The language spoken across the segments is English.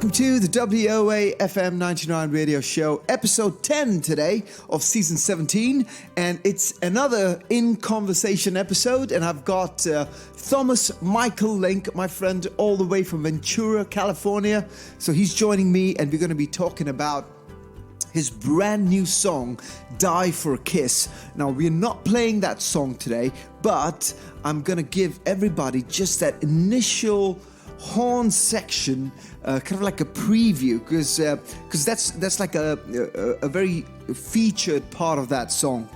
welcome to the WOAFM99 radio show, episode 10 today of season 17, and it's another In Conversation episode, and I've got Thomas Michael Link, my friend all the way from Ventura, California, so he's joining me, and we're going to be talking about his brand new song, Die for a Kiss. Now, we're not playing that song today, but I'm going to give everybody just that initial horn section, kind of like a preview, because that's like a very featured part of that song.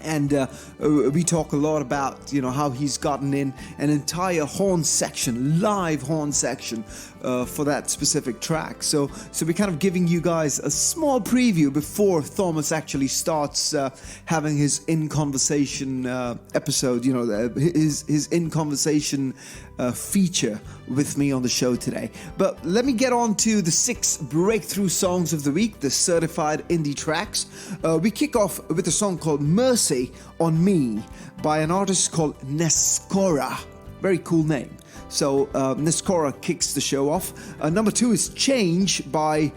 And we talk a lot about, how he's gotten in an entire horn section, live horn section for that specific track. So we're kind of giving you guys a small preview before Thomas actually starts having his In Conversation episode, his In Conversation feature with me on the show today. But let me get on to the 6 breakthrough songs of the week, the certified indie tracks. We kick off with a song called Mercy on Me by an artist called Nescora. Very cool name. So Nescora kicks the show off. Number 2 is Change by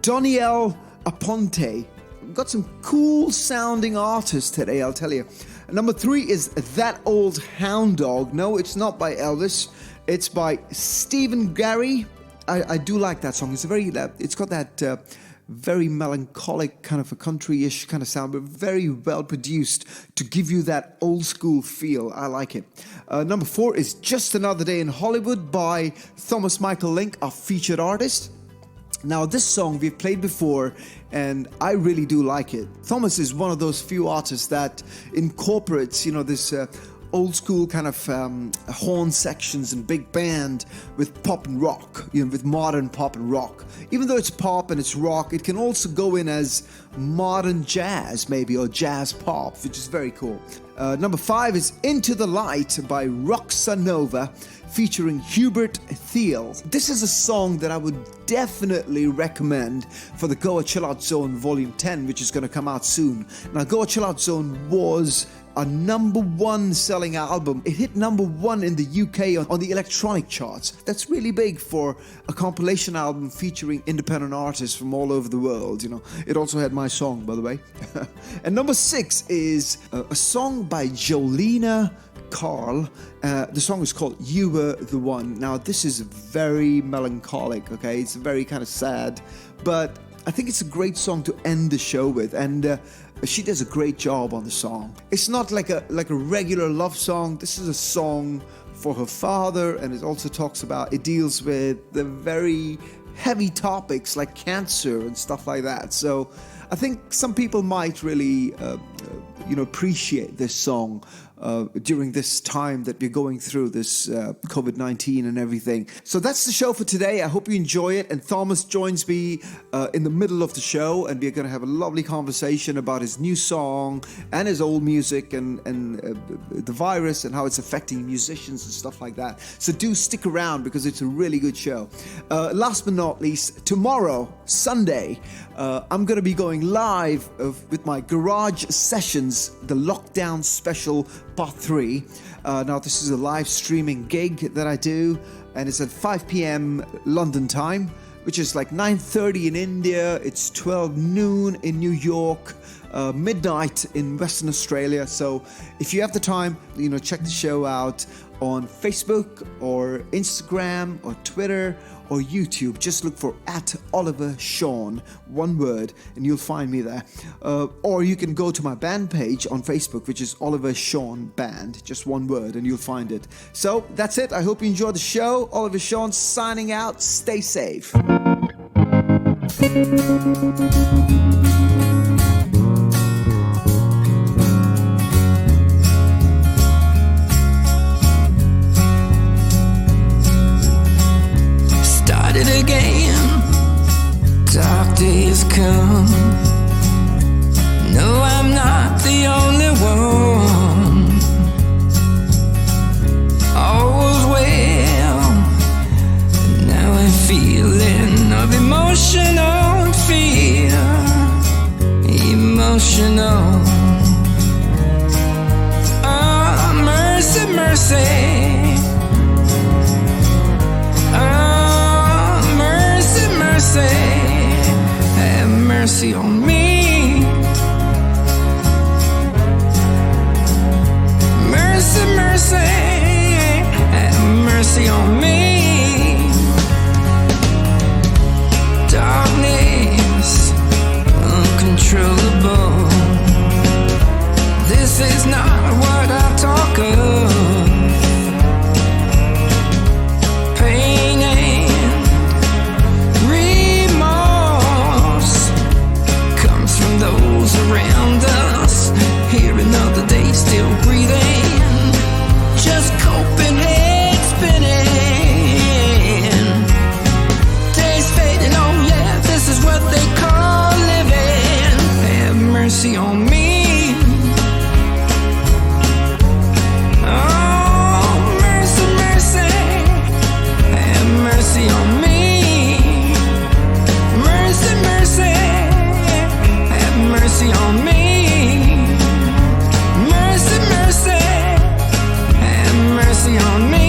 Donniel Aponte. We've got some cool sounding artists today, I'll tell you. Number 3 is That Old Hound Dog. No, it's not by Elvis. It's by Stephen Gary. I do like that song. It's got that very melancholic kind of a country-ish kind of sound, but very well produced to give you that old school feel. I like it. Number 4 is Just Another Day in Hollywood by Thomas Michael Link, our featured artist. Now, this song we've played before, and I really do like it. Thomas is one of those few artists that incorporates, this old school kind of horn sections and big band with pop and rock, with modern pop and rock. Even though it's pop and it's rock, it can also go in as modern jazz maybe, or jazz pop, which is very cool. Number 5 is Into the Light by Roxxa featuring Hubert Thiel. This is a song that I would definitely recommend for the Goa Chill Out Zone Volume 10, which is going to come out soon. Now, Goa Chill Out Zone was a number 1 selling album. It hit number 1 in the UK on the electronic charts. That's really big for a compilation album featuring independent artists from all over the world. It also had my song, by the way. And number 6 is a song by Jolina Carl. The song is called You Were the One. Now, this is very melancholic, okay? It's very kind of sad, but I think it's a great song to end the show with, and she does a great job on the song. It's not like a regular love song. This is a song for her father, and it also it deals with the very heavy topics like cancer and stuff like that. So I think some people might really appreciate this song during this time that we're going through this COVID-19 and everything. So that's the show for today. I hope you enjoy it. And Thomas joins me in the middle of the show, and we're going to have a lovely conversation about his new song and his old music and the virus and how it's affecting musicians and stuff like that. So do stick around because it's a really good show. Last but not least, tomorrow, Sunday, I'm going to be going live with my Garage Sessions, the Lockdown Special Part 3. Now, this is a live streaming gig that I do, and it's at 5 p.m. London time, which is like 9:30 in India. It's 12 noon in New York, midnight in Western Australia. So if you have the time, check the show out on Facebook or Instagram or Twitter or YouTube. Just look for @OliverSean, one word, and you'll find me there. Or you can go to my band page on Facebook, which is Oliver Sean Band, just one word, and you'll find it. So that's it. I hope you enjoyed the show. Oliver Sean signing out. Stay safe. Again, dark days come. No, I'm not the only one. All was well. Now I'm feeling of emotional fear. Emotional. Oh, mercy, mercy. Mercy, mercy on me. Mercy, mercy, have mercy on me. Darkness, uncontrollable. This is not what I talk of. Pain and remorse comes from those around us. Here another day, still breathing, just coping, head spinning. Days fading, oh yeah, this is what they call living. Have mercy on me. Mercy on me, mercy, mercy, have mercy on me, mercy, mercy, have mercy on me.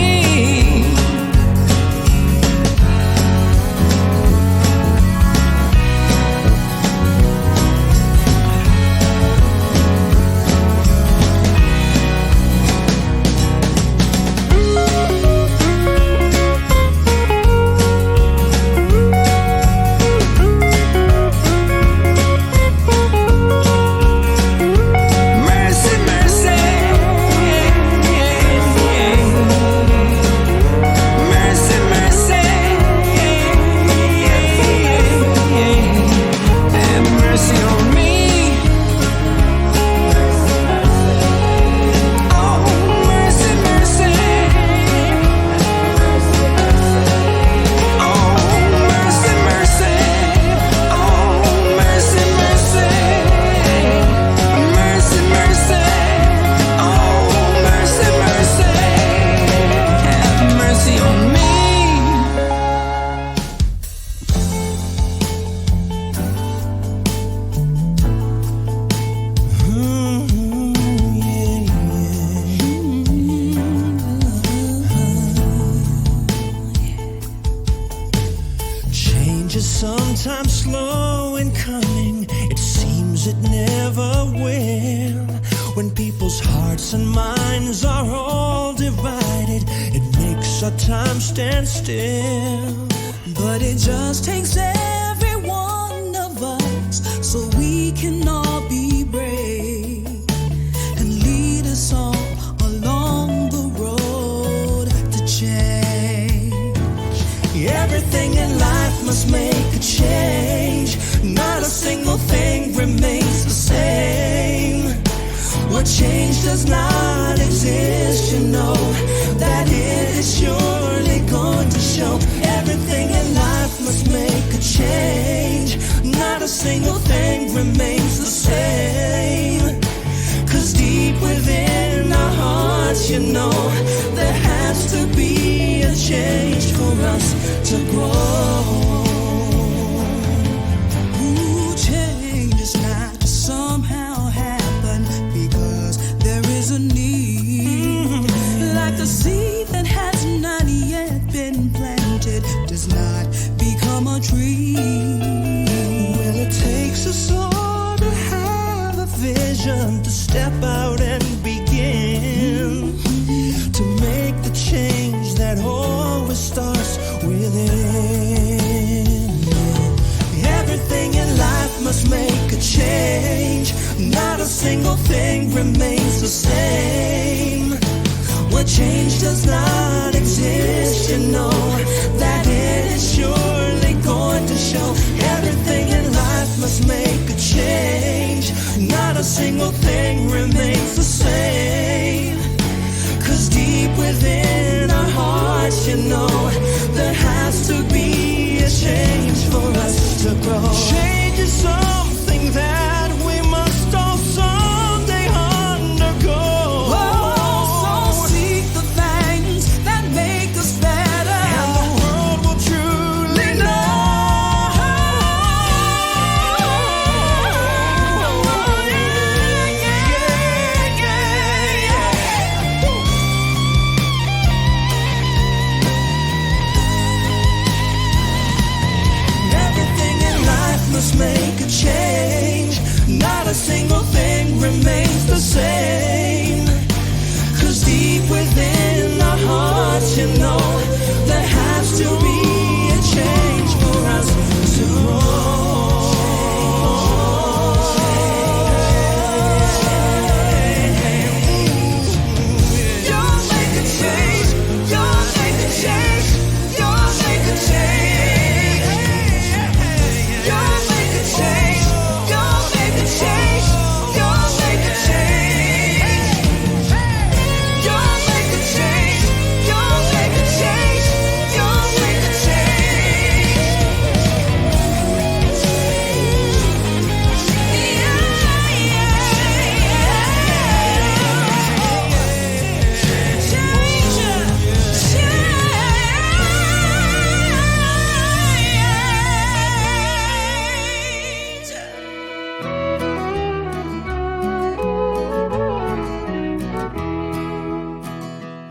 Change is something that we must all someday undergo. a change. Not a single thing remains the same. 'Cause deep within our hearts, you know, there has to be a change for us to grow.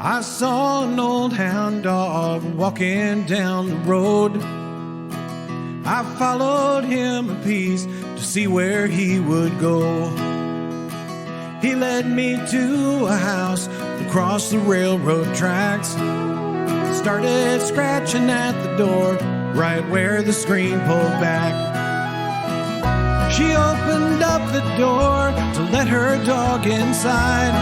I saw an old hound dog walking down the road. I followed him a piece to see where he would go. He led me to a house across the railroad tracks. Started scratching at the door right where the screen pulled back. She opened up the door to let her dog inside.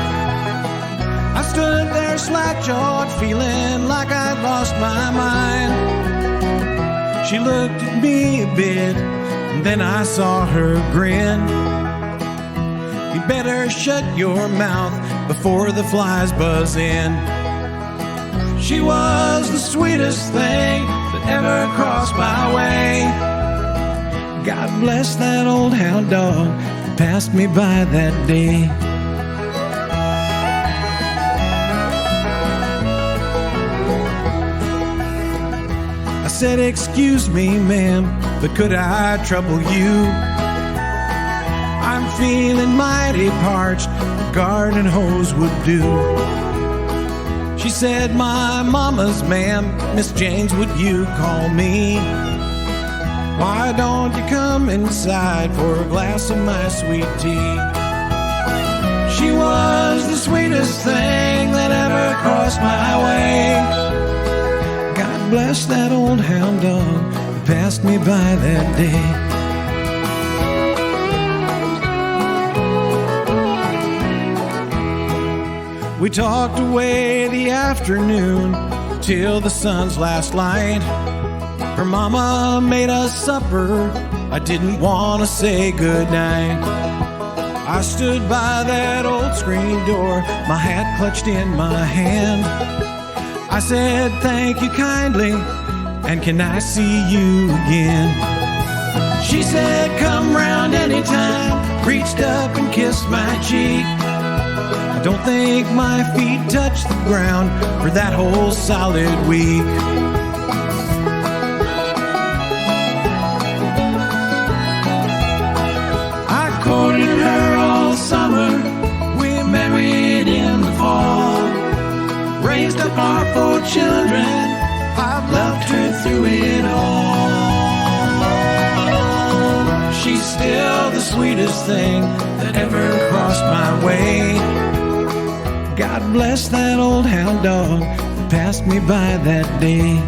I stood there slack-jawed, feeling like I'd lost my mind. She looked at me a bit, and then I saw her grin. You better shut your mouth before the flies buzz in. She was the sweetest thing that ever crossed my way. God bless that old hound dog that passed me by that day. I said, "Excuse me, ma'am, but could I trouble you? I'm feeling mighty parched, a garden hose would do." She said, "My mama's, ma'am, Miss Jane's what you call me. Why don't you come inside for a glass of my sweet tea?" She was the sweetest thing that ever crossed my way. God bless that old hound dog that passed me by that day. We talked away the afternoon till the sun's last light. Her mama made us supper. I didn't want to say goodnight. I stood by that old screen door, my hat clutched in my hand. I said, "Thank you kindly, and can I see you again?" She said, "Come round anytime," reached up and kissed my cheek. I don't think my feet touched the ground for that whole solid week. I courted her all summer, we married in the fall. Raised up our 4 children, I've loved her through it all. She's still the sweetest thing that ever crossed my way. God bless that old hound dog that passed me by that day.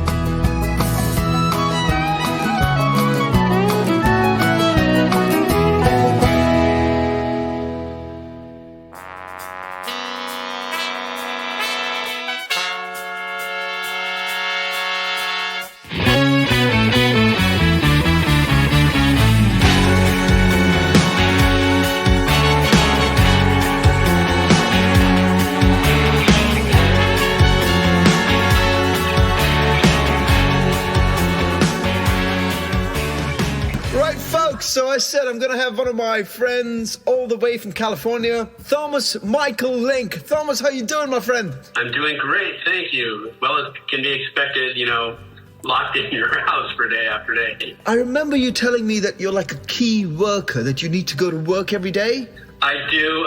So I said I'm going to have one of my friends all the way from California, Thomas Michael Link. Thomas, how you doing, my friend? I'm doing great, thank you. Well, as can be expected, you know, locked in your house for day after day. I remember you telling me that you're like a key worker, that you need to go to work every day. I do.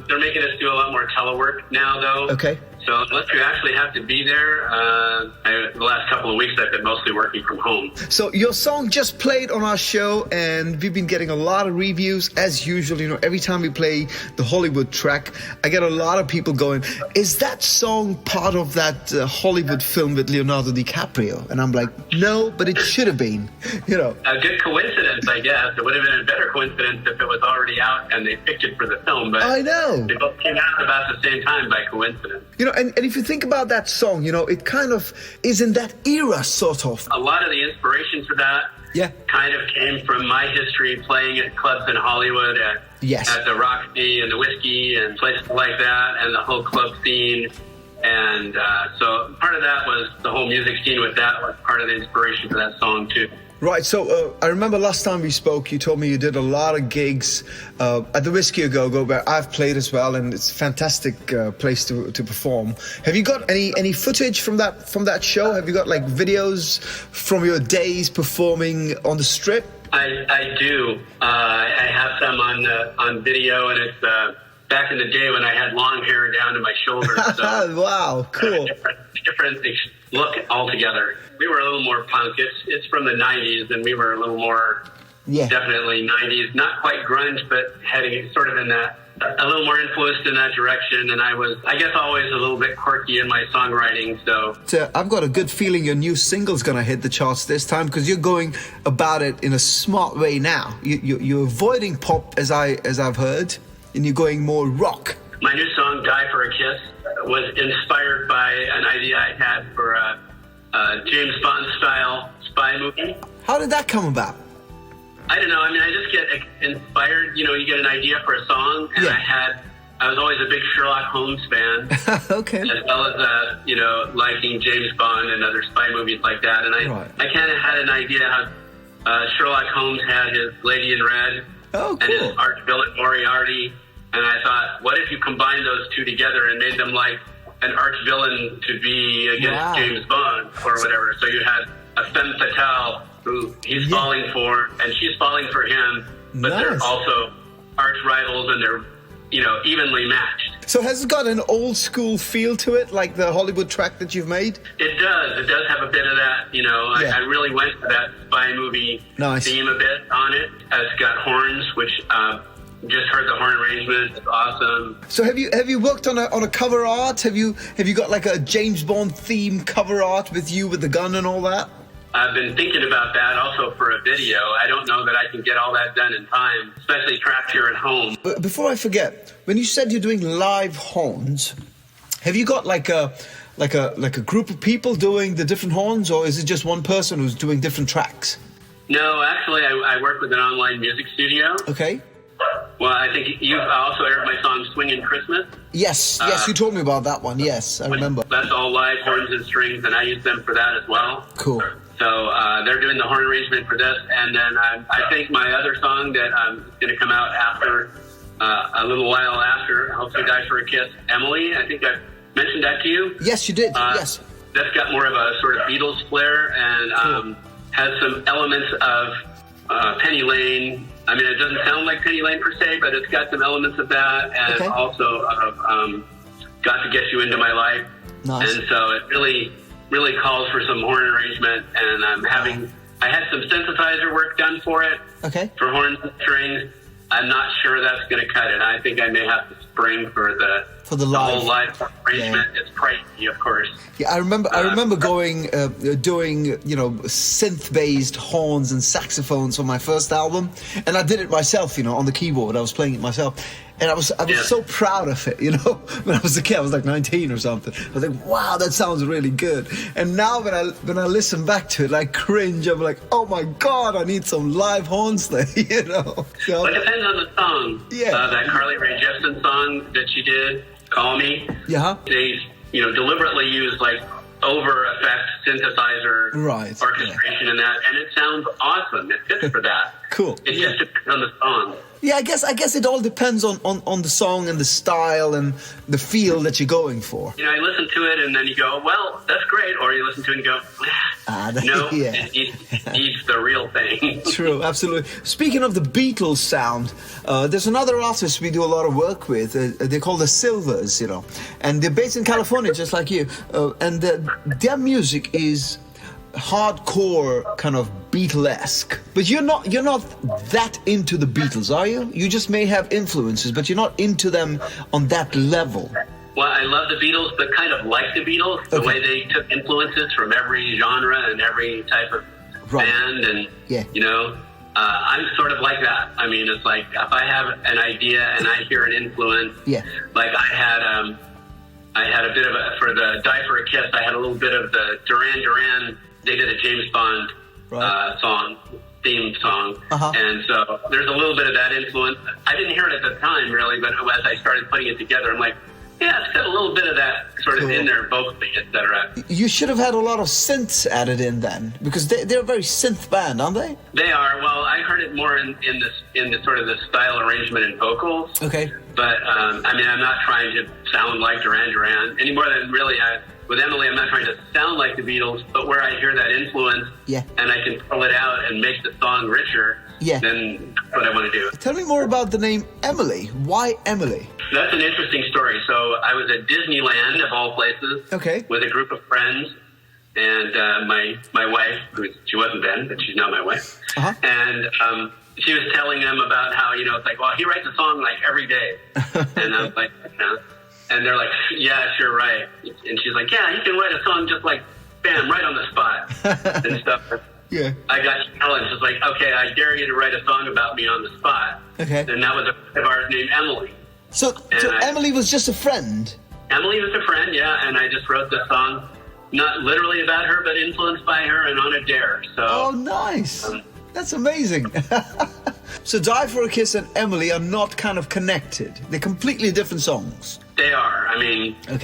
They're making us do a lot more telework now, though. Okay. So unless you actually have to be there, the last couple of weeks I've been mostly working from home. So your song just played on our show, and we've been getting a lot of reviews as usual. You know, every time we play the Hollywood track, I get a lot of people going, is that song part of that Hollywood film with Leonardo DiCaprio? And I'm like, no, but it should have been, you know. A good coincidence, I guess. It would have been a better coincidence if it was already out and they picked it for the film, but I know. They both came out about the same time by coincidence. You know, and if you think about that song, you know, it kind of is in that era, sort of. A lot of the inspiration for that kind of came from my history playing at clubs in Hollywood, at the Roxxa and the Whiskey and places like that, and the whole club scene. And so part of that was the whole music scene with that was part of the inspiration for that song, too. Right, so I remember last time we spoke, you told me you did a lot of gigs at the Whiskey A Go-Go, where I've played as well, and it's a fantastic place to perform. Have you got any footage from that show? Have you got like videos from your days performing on the Strip? I do. I have some on video, and it's back in the day when I had long hair down to my shoulders. So wow, cool. Different look altogether. We were a little more punk. It's from the 90s, and we were a little more definitely 90s. Not quite grunge, but heading sort of in that, a little more influenced in that direction. And I was, I guess, always a little bit quirky in my songwriting. So I've got a good feeling your new single's going to hit the charts this time, because you're going about it in a smart way now. You're avoiding pop, as I've heard, and you're going more rock. My new song, Die for a Kiss, was inspired by an idea I had for a James Bond-style spy movie. How did that come about? I don't know. I mean, I just get inspired. You know, you get an idea for a song, and I was always a big Sherlock Holmes fan. Okay. As well as, you know, liking James Bond and other spy movies like that. And I kind of had an idea how Sherlock Holmes had his Lady in Red and his arch-villain Moriarty. And I thought, what if you combine those two together and made them like an arch-villain to be against James Bond or whatever? So you had a femme fatale who he's falling for, and she's falling for him, but they're also arch-rivals, and they're, you know, evenly matched. So has it got an old-school feel to it, like the Hollywood track that you've made? It does. It does have a bit of that, you know. I really went for that spy movie theme a bit on it. It's got horns, which... just heard the horn arrangement. It's awesome. So have you worked on a cover art? Have you got like a James Bond theme cover art with you with the gun and all that? I've been thinking about that also for a video. I don't know that I can get all that done in time, especially trapped here at home. But before I forget, when you said you're doing live horns, have you got like a group of people doing the different horns, or is it just one person who's doing different tracks? No, actually, I work with an online music studio. Okay. Well, I think you've also aired my song Swingin' Christmas. Yes, you told me about that one. Yes, I remember. That's all live horns and strings, and I use them for that as well. Cool. So they're doing the horn arrangement for this, and then I think my other song that is going to come out after, a little while after, Help You Die for a Kiss, Emily, I think I mentioned that to you. Yes, you did, yes. That's got more of a sort of Beatles flair, and has some elements of Penny Lane. I mean, it doesn't sound like Penny Lane per se, but it's got some elements of that, and also of Got to Get You Into My Life. Nice. And so it really calls for some horn arrangement, and I had some synthesizer work done for it, for horns and strings. I'm not sure that's going to cut it. I think I may have to spring for the whole live arrangement. It's pricey, of course. Yeah, I remember doing you know, synth-based horns and saxophones for my first album, and I did it myself, you know, on the keyboard. I was playing it myself. And I was so proud of it, you know. When I was a kid, I was like 19 or something. I was like, wow, that sounds really good. And now when I listen back to it, I cringe. I'm like, oh my God, I need some live horns there, you know. So, well, it depends on the song. Yeah. That Carly Rae Jepsen song that she did, Call Me. Yeah. They, you know, deliberately use like over effect synthesizer orchestration in that, and it sounds awesome. It fits for that. Cool. It just depends on the song. Yeah, I guess it all depends on the song and the style and the feel that you're going for. You know, I listen to it and then you go, well, that's great. Or you listen to it and go, no, yeah. He's the real thing. True, absolutely. Speaking of the Beatles sound, there's another artist we do a lot of work with. They're called the Silvers, you know. And they're based in California, just like you. And their music is hardcore, kind of Beatlesque. But you're not that into the Beatles, are you? You just may have influences, but you're not into them on that level. Well, I love the Beatles, but kind of like the Beatles, the way they took influences from every genre and every type of band. And, you know, I'm sort of like that. I mean, it's like if I have an idea and I hear an influence, like I had a bit of for the Die for a Kiss, I had a little bit of the Duran Duran. They did a James Bond theme song. And so there's a little bit of that influence. I didn't hear it at the time, really, but as I started putting it together, I'm like, yeah, it's got a little bit of that sort of in there vocally, etc. You should have had a lot of synths added in then, because they're a very synth band, aren't they? They are. Well, I heard it more in the sort of the style arrangement and vocals. Okay. But, I mean, I'm not trying to sound like Duran Duran any more than really with Emily, I'm not trying to sound like the Beatles, but where I hear that influence and I can pull it out and make the song richer, then that's what I want to do. Tell me more about the name Emily. Why Emily? That's an interesting story. So I was at Disneyland, of all places, with a group of friends, and my wife, she wasn't then, but she's now my wife, and she was telling them about how, you know, it's like, well, he writes a song like every day. And I was like, and they're like, yeah, sure, right. And she's like, yeah, he can write a song just like, bam, right on the spot and stuff. Yeah. I got challenged. It's like, okay, I dare you to write a song about me on the spot. Okay. And that was a friend of ours named Emily. So Emily was just a friend? Emily was a friend, yeah, and I just wrote this song, not literally about her, but influenced by her and on a dare. So. Oh, nice. That's amazing. So Die for a Kiss and Emily are not kind of connected. They're completely different songs. They are. I mean, I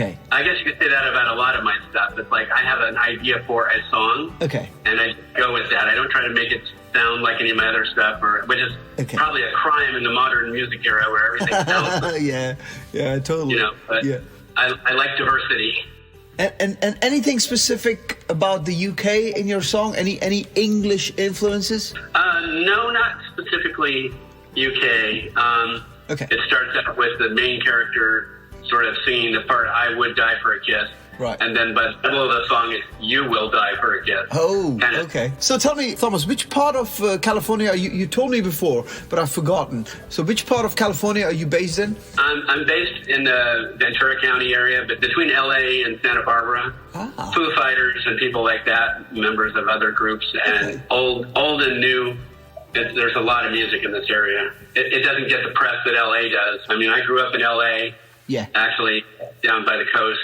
guess you could say that about a lot of my stuff. It's like I have an idea for a song, and I go with that. I don't try to make it sound like any of my other stuff, which is probably a crime in the modern music era where everything sounds yeah, totally. You know, but I like diversity. And anything specific about the UK in your song? Any English influences? No, not specifically UK. It starts out with the main character sort of singing the part, I would die for a kiss. Right. And then by the middle of the song, it's you will die for a kiss. Oh, okay. So tell me, Thomas, which part of California are you told me before, but I've forgotten. So which part of California are you based in? I'm based in the Ventura County area, but between LA and Santa Barbara. Foo Fighters and people like that, members of other groups, and old and new. There's a lot of music in this area. It doesn't get the press that LA does. I mean, I grew up in LA, actually down by the coast.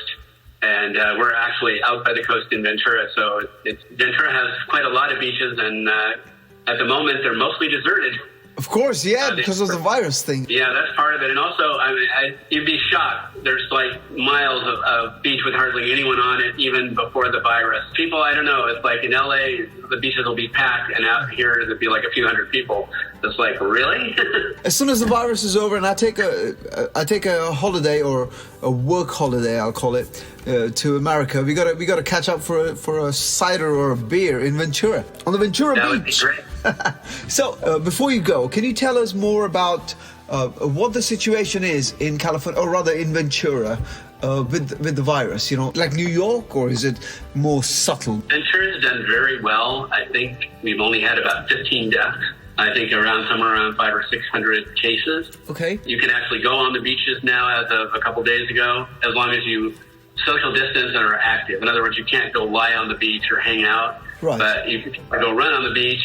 And we're actually out by the coast in Ventura, so Ventura has quite a lot of beaches, and at the moment they're mostly deserted. Of course, because of the virus thing. Yeah, that's part of it. And also, I mean, you'd be shocked. There's like miles of beach with hardly anyone on it, even before the virus. People, I don't know, it's like in LA, the beaches will be packed, and out here there'll be like a few hundred people. It's like, really? As soon as the virus is over and I take a holiday, or a work holiday, I'll call it, to America, we gotta catch up for a cider or a beer in Ventura, on the Ventura Beach. That would be great. So, before you go, can you tell us more about what the situation is in California, or rather in Ventura, with the virus? You know, like New York, or is it more subtle? Ventura's done very well. I think we've only had about 15 deaths. I think somewhere around 500 or 600 cases. Okay. You can actually go on the beaches now as of a couple days ago, as long as you social distance and are active. In other words, you can't go lie on the beach or hang out. Right. But you can go run on the beach,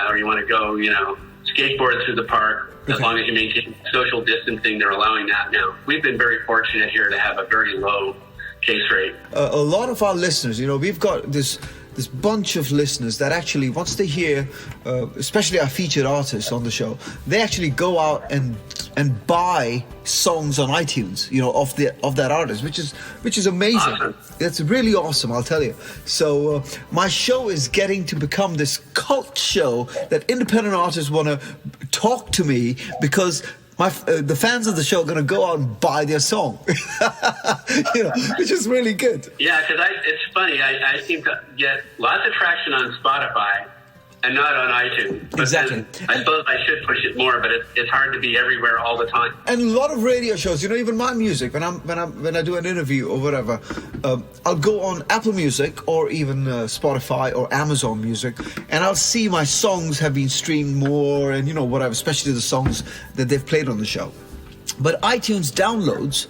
or you want to go, skateboard through the park. As long as you maintain social distancing, they're allowing that now. We've been very fortunate here to have a very low case rate. A lot of our listeners, we've got this bunch of listeners that actually, once they hear, especially our featured artists on the show, they actually go out and buy songs on iTunes, of that artist, which is amazing. Awesome. That's really awesome, I'll tell you. So my show is getting to become this cult show that independent artists want to talk to me because the fans of the show are going to go out and buy their song, which is really good. Yeah, because it's funny. I seem to get lots of traction on Spotify and not on iTunes. But exactly. I suppose I should push it more, but it's hard to be everywhere all the time. And a lot of radio shows, even my music, when I do an interview or whatever, I'll go on Apple Music or even Spotify or Amazon Music, and I'll see my songs have been streamed more and whatever, especially the songs that they've played on the show. But iTunes downloads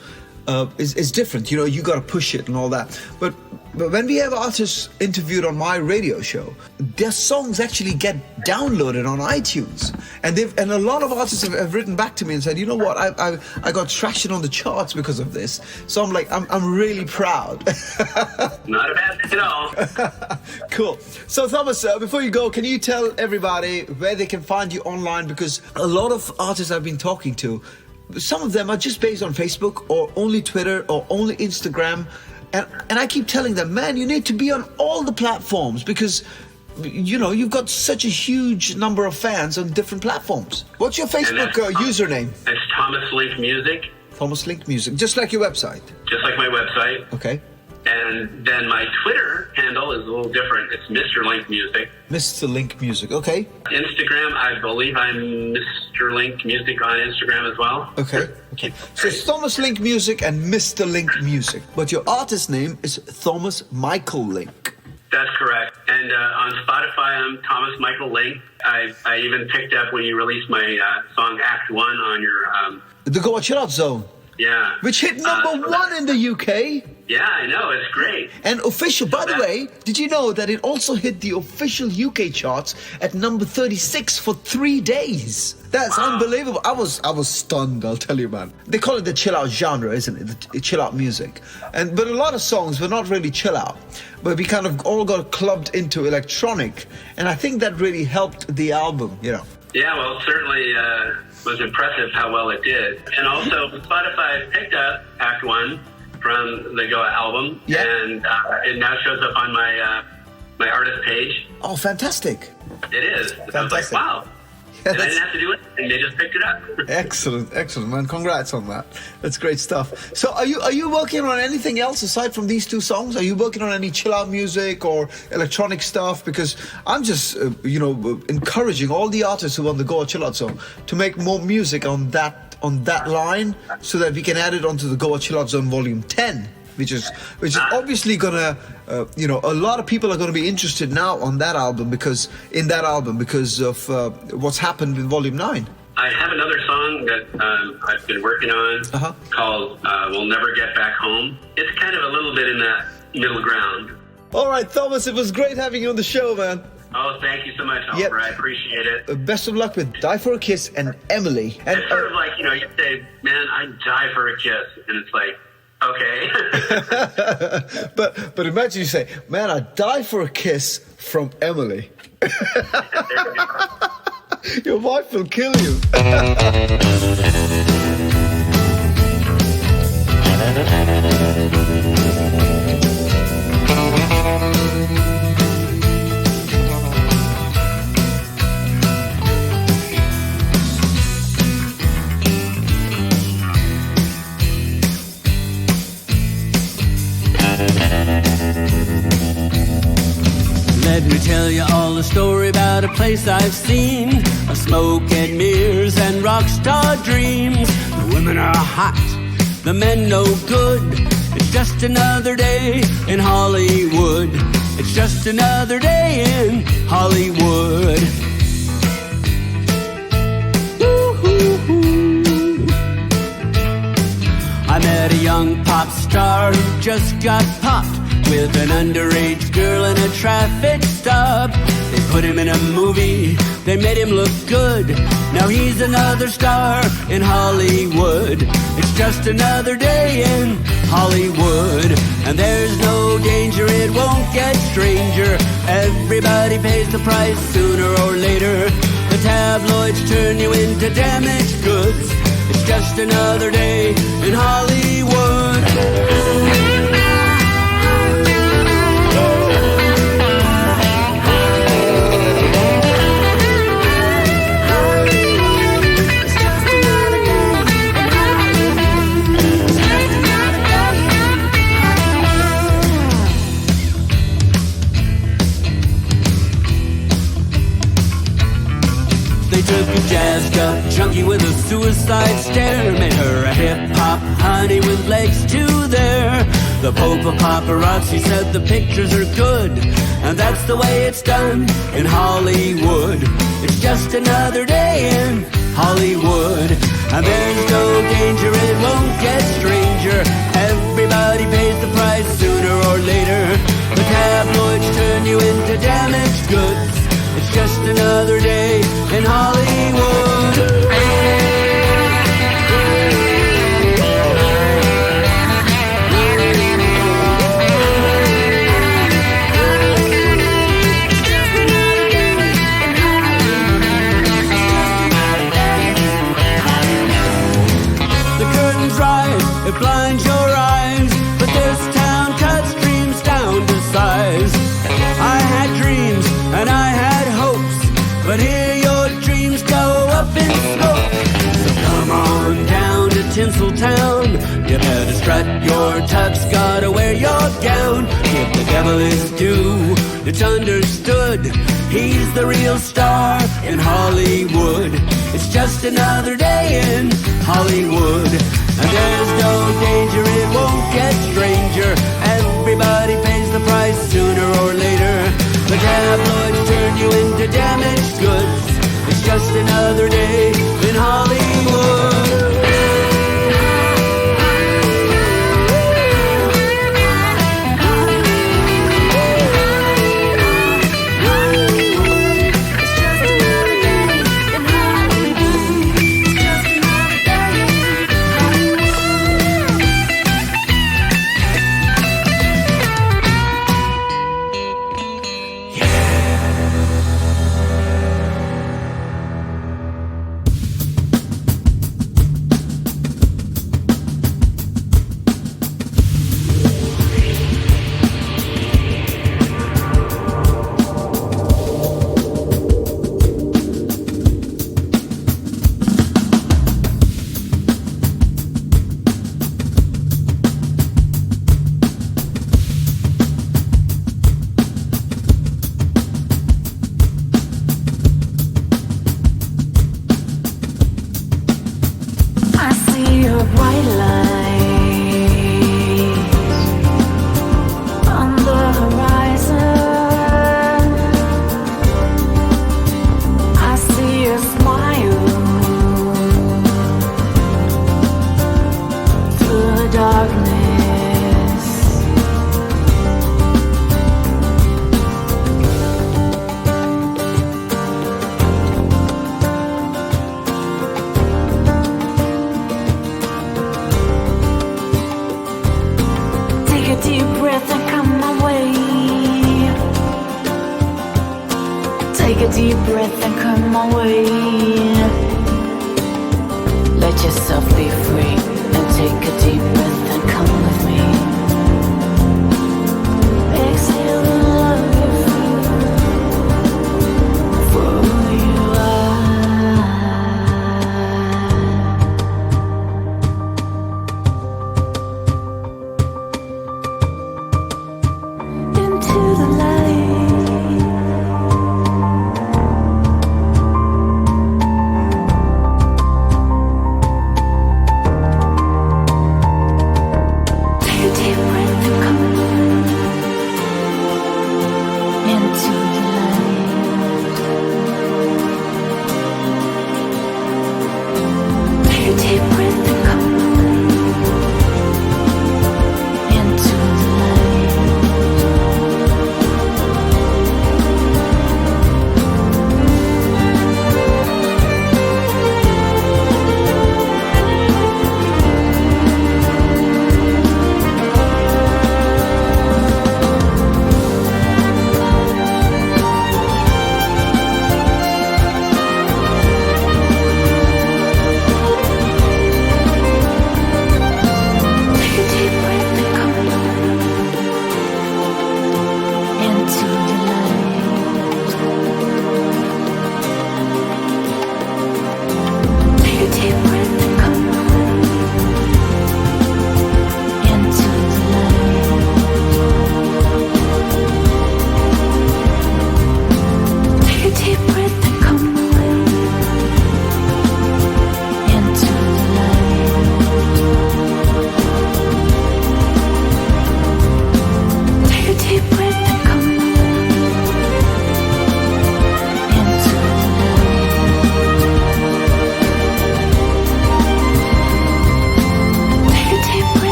is different. You got to push it and all that. But when we have artists interviewed on my radio show, their songs actually get downloaded on iTunes, and a lot of artists have written back to me and said, you know what, I got traction on the charts because of this. So I'm like, I'm really proud. Not a bad thing at all. Cool. So Thomas, before you go, can you tell everybody where they can find you online? Because a lot of artists I've been talking to, some of them are just based on Facebook or only Twitter or only Instagram. And I keep telling them, man, you need to be on all the platforms because, you've got such a huge number of fans on different platforms. What's your Facebook username? It's Thomas Link Music. Thomas Link Music, just like your website? Just like my website. Okay. And then my Twitter handle is a little different. It's Mr. Link Music. Mr. Link Music, okay. Instagram, I believe I'm Mr. Link Music on Instagram as well. Okay. So it's Thomas Link Music and Mr. Link Music. But your artist name is Thomas Michael Link. That's correct. And on Spotify, I'm Thomas Michael Link. I even picked up when you released my song Act 1 on your... The Goa Chill Out Zone. Yeah. Which hit number 1 in the UK. Yeah, I know. It's great. And official, by the way, did you know that it also hit the official UK charts at number 36 for 3 days? That's unbelievable. I was stunned, I'll tell you, man. They call it the chill out genre, isn't it? The chill out music. But a lot of songs were not really chill out. But we kind of all got clubbed into electronic. And I think that really helped the album, Yeah, well, it certainly was impressive how well it did. And also, Spotify picked up Act 1 from the Goa album, and it now shows up on my artist page. Oh, fantastic. It is. Fantastic. I was like, wow. Yeah, and I didn't have to do anything. They just picked it up. Excellent, man. Congrats on that. That's great stuff. So are you working on anything else aside from these 2 songs? Are you working on any chill out music or electronic stuff? Because I'm just, encouraging all the artists who want the Goa Chill Out Zone to make more music on that line so that we can add it onto the Goa Chill Out Zone Volume 10. Which is obviously gonna, a lot of people are gonna be interested now on that album because of what's happened with Volume 9. I have another song that I've been working on called "We'll Never Get Back Home." It's kind of a little bit in that middle ground. All right, Thomas, it was great having you on the show, man. Oh, thank you so much, Oliver. I appreciate it. Best of luck with Die for a Kiss and Emily. And, it's sort of like, you say, man, I'd die for a kiss. And it's like, okay. but imagine you say, man, I'd die for a kiss from Emily. Your wife will kill you. Let me tell you all a story about a place I've seen, of smoke and mirrors and rock star dreams. The women are hot, the men no good. It's just another day in Hollywood. It's just another day in Hollywood. I met a young pop star who just got popped with an underage girl in a traffic stop. They put him in a movie, they made him look good. Now he's another star in Hollywood. It's just another day in Hollywood. And there's no danger, it won't get stranger. Everybody pays the price sooner or later. The tabloids turn you into damaged goods. It's just another day in Hollywood. suicide stare made her a hip-hop honey with legs to there. The Pope of paparazzi said the pictures are good, and that's the way it's done in Hollywood. It's just another day in Hollywood, and there's no danger it won't get stranger. Everybody pays the price sooner or later. The tabloids turn you into damaged goods. It's just another day in Hollywood. It blinds your eyes, but this town cuts dreams down to size. I had dreams and I had hopes, but here your dreams go up in smoke. So come on down to Tinseltown. You better strut your tux, gotta wear your gown. Give the devil his due, it's understood. He's the real star in Hollywood. It's just another day in Hollywood. And there's no danger, it won't get stranger. Everybody pays the price sooner or later. The tabloids turn you into damaged goods. It's just another day in Hollywood.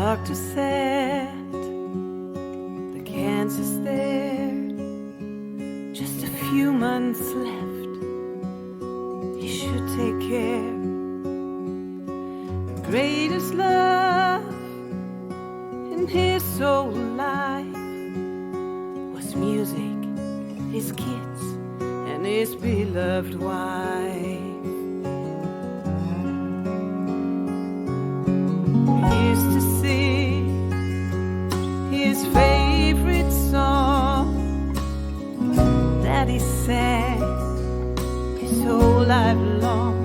doctor said the cancer's there, just a few months left. He should take care. The greatest love in his whole life was music, his kids, and his beloved wife. He used to sing his favorite song that he sang his whole life long.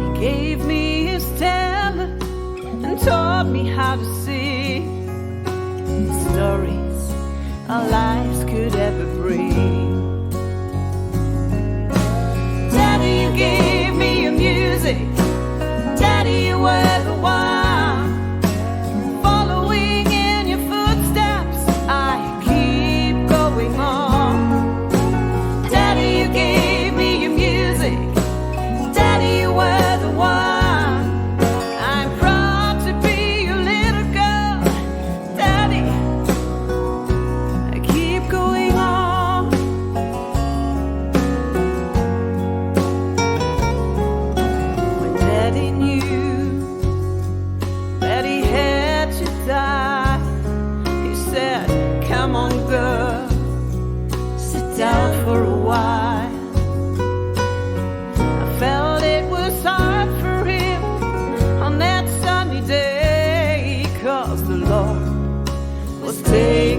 He gave me his talent and taught me how to sing the stories our lives could ever bring. Daddy, you gave me your music. Daddy, you were the one. Following in your footsteps, I keep going on. Daddy, you gave me your music. Daddy, you were the one. I'm proud to be your little girl. Daddy, I keep going on. When Daddy knew that he had to die, he said, come on girl, sit down for a while. I felt it was hard for him on that sunny day, 'cause the Lord was taking